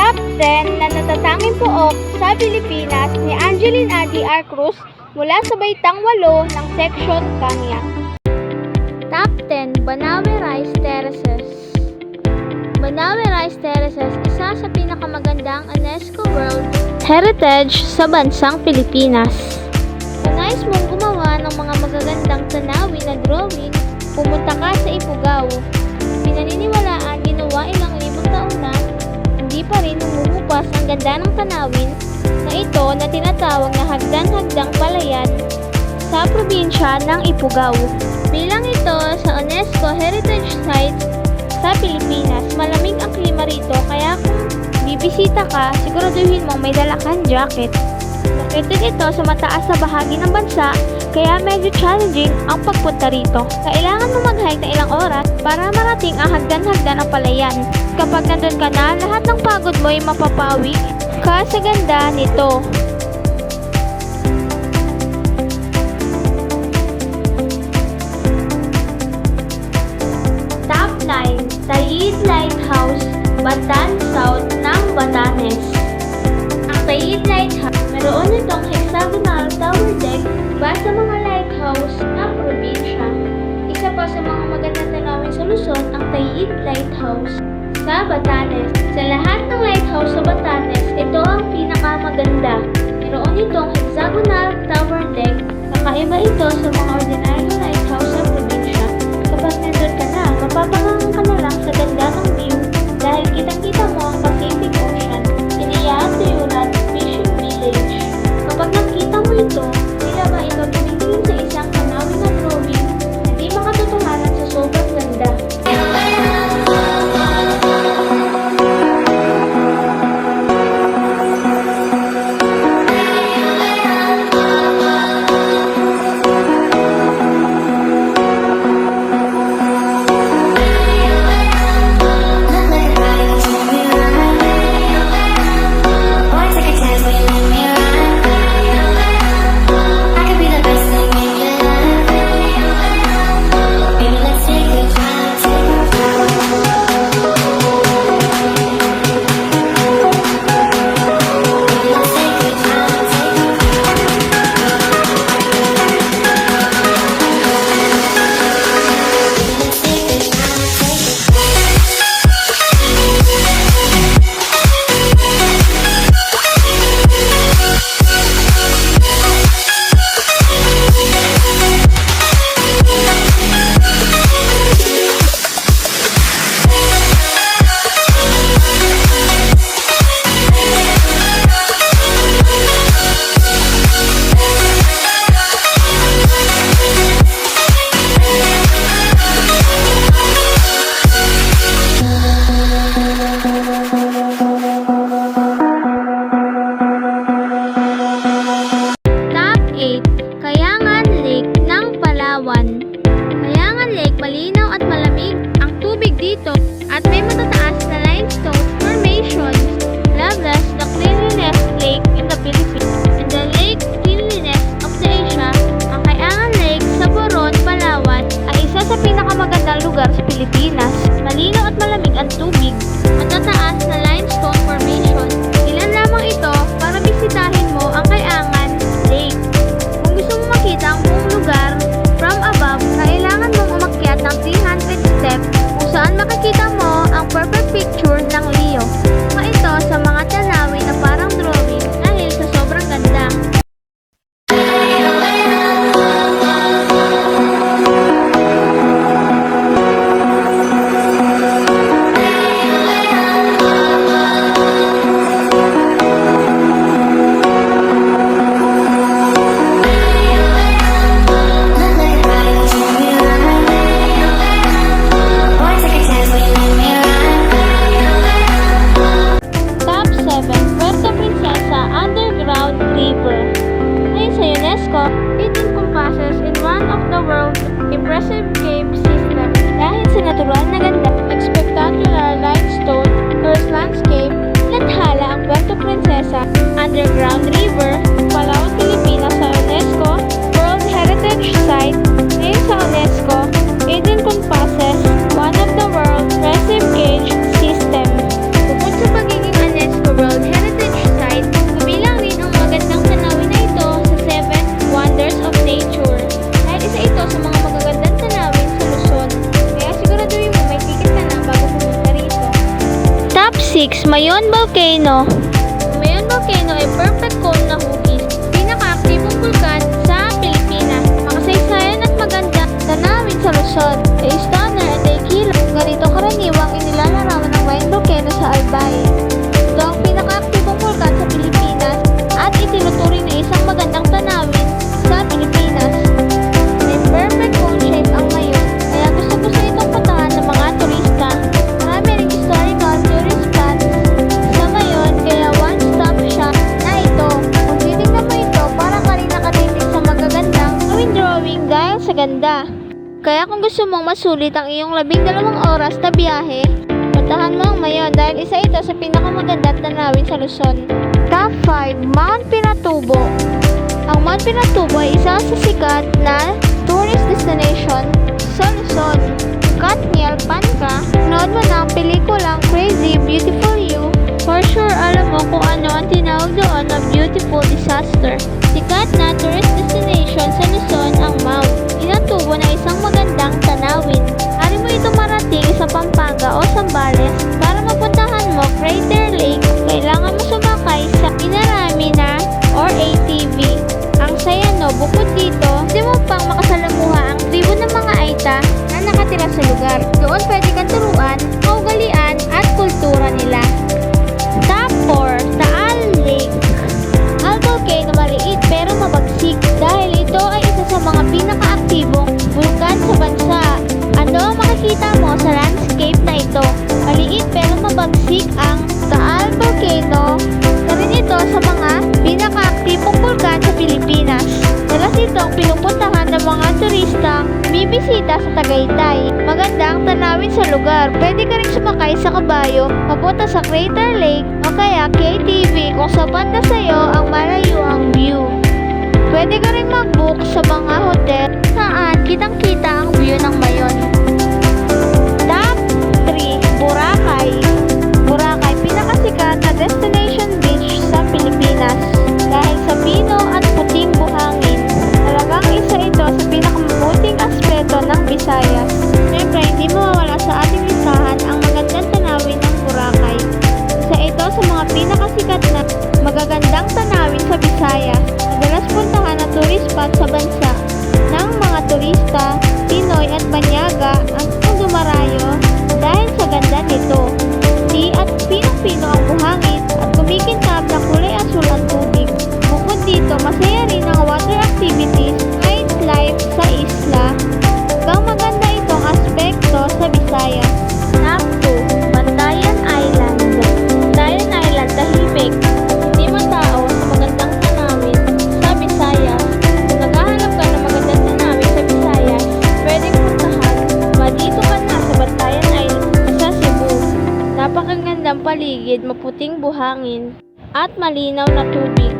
Top 10 na natatanging pook sa Pilipinas ni Angeline Adi R. Cruz mula sa Baitang 8 ng Section Kanya. Top 10 Banawe Rice Terraces. Banawe Rice Terraces, isa sa pinakamagandang UNESCO World Heritage sa bansang Pilipinas. Kung nais mong gumawa ng mga magagandang tanawin na drawing, pumunta ka sa Ifugao. Pinaniniwalaan ginawa ilang libong taon na, hindi pa rin humuhupas ang ganda ng tanawin na ito na tinatawag na Hagdan-Hagdang Palayan sa probinsya ng Ifugao. Bilang ito sa UNESCO Heritage Site sa Pilipinas, malamig ang klima rito kaya kung bibisita ka, siguraduhin mong may dala kang jacket. Located ito sa mataas na bahagi ng bansa, kaya medyo challenging ang pagpunta rito. Kailangan mo mag-hike na ilang oras para marating ang hagdan-hagdan ng palayan. Kapag nandun ka na, lahat ng pagod mo ay mapapawi ka sa ganda nito. Top 9 Taid Lighthouse, Batan South ng Batanes. Ang Taid Lighthouse, meron itong hexagonal tower deck ba sa mga lighthouse ng probinsya. Isa pa sa mga magandang tanawin sa Luzon ang Taid Lighthouse sa Batanes. Sa lahat ng lighthouse sa Batanes, ito ang pinakamaganda. Meron itong hexagonal tower deck. Kakaiba ito sa mga ordinary lighthouse sa probinsya. Kapag nandun ka na, mapapakangan ka na lang sa ganda ng view dahil kitang-kita mo ang Pacific Ocean. Siniyaan Tuyuran Fishing Village. Kapag nakita mo ito, tila ba ito tumingin sa isang tanawin na drawing na di makatotohanan sa sobrang ganda. Kayangan Lake, malinaw at malamig ang tubig dito at may matataas na limestone formations. Labras the cleanliness lake in the Philippines and the lake cleanliness of the Asia. Ang Kayangan Lake sa Boron, Palawan ay isa sa pinakamagandang lugar sa Pilipinas. Malinaw at malamig ang tubig, matataas na limestone formation. Ilan lamang ito para bisitahin mo ang Kayangan Lake. Kung gusto mo makita ang buong lugar from above, kailangan mong umakyat ng 300 steps kung saan makikita mo ang perfect picture ng Leo. Ito sa mga tanawin na parang drawing dahil sa sobrang ganda. It encompasses in one of the world's impressive cave system dahil sa natural na ganda at spectacular limestone coast landscape. Lathala ang Puerto Princesa Underground River, Palawan, Pilipinas sa UNESCO World Heritage Site. Ngayon sa UNESCO, it encompasses one of the world's impressive cave system. Bukod sa pagiging UNESCO 6. Mayon Volcano. Mayon Volcano ay perfect cone na hugis. Pinaka-aktibong bulkan sa Pilipinas. Makasaysayan at maganda tanawin sa Luzon. Ay stunner at ay kilos. Ganito karaniwang inilalarawan ng Mayon Volcano sa Albay. Ito ang pinaka-aktibong bulkan sa Pilipinas at itinuturing na isang magandang tanawin sa Pilipinas. May perfect cone shape ang Mayon, kaya gusto-gusto itong puntahan ng mga turista. Marami ring historical tourist spots sa Mayon, kaya one-stop shop na ito. Kung titignan mo ito, para ka rin nakatitig sa magagandang drawing dahil sa ganda. Kaya kung gusto mong masulit ang iyong 12 oras na biyahe, puntahan mo ang Mayon dahil isa ito sa pinakamagandang tanawin sa Luzon. Top 5. Mount Pinatubo. Ang Mount Pinatubo ay isa sa sikat na tourist destination sa Luzon. Katniel fan ka, nood mo ng pelikulang Crazy Beautiful You, for sure alam mo kung ano ang tinawag doon na beautiful disaster. Sikat na tourist destination sa Luzon ang Mount Pinatubo na isang magandang tanawin. Ari mo ito marating sa Pampanga o Zambales. Para mapuntahan mo Crater Lake, kailangan mo sumakay sa Inarami na or ATV. Ang saya no, bukod dito, hindi mo pang makasalamuha ang tribo ng mga Aita na nakatira sa lugar. Doon pwede kang turuan, kaugalian at kultura nila. Top 4. Taal Lake. Ang volcano maliit pero mabagsik dahil ito ay isa sa mga pinakaaktibong bulkan sa bansa. Ano ang makikita mo sa landscape na ito? Maliit pero mabagsik ang Taal Volcano. Na rin ito sa mga pinakaaktibong bulkan sa Pilipinas. Dalas ito ang pinupuntahan ng mga turistang bibisita sa Tagaytay. Magandang tanawin sa lugar. Pwede ka rin sumakay sa kabayo, papunta sa Crater Lake o kaya KTV kung sapat na sa'yo ang malayo ang view. Pwede ka rin mag-book sa mga hotel saan kitang-kita ang view ng Mayon. Top 3. Boracay. Boracay, pinakasikat na destination beach sa Pilipinas. Dahil sa pino at puting buhangin, talagang isa ito sa pinakamabuting aspeto ng Visayas. Siyempre, hindi mawawala sa ating listahan ang magandang tanawin ng Boracay. Isa ito sa mga pinakasikat na magagandang tanawin sa Visayas. Madalas puntahan na tourist spot sa bansa ng mga turista, Pinoy at Banyaga ang dumarayo dahil sa ganda nito. Di at pinong-pino ang buhangin at kumikintab na kulay asul ang tubig. Bukod dito, masaya rin ang water activities, nightlife sa isla. Hanggang maganda itong aspekto sa Visayas. Top 2. Bantayan Island. Bantayan Island, tahimik. Hindi matao sa magandang tanawin sa Visayas. Kung naghahanap ka ng magandang tanawin sa Visayas, pwedeng puntahan. Dito ka na sa Bantayan Island sa Cebu. Napakagandang paligid, maputing buhangin, at malinaw na tubig.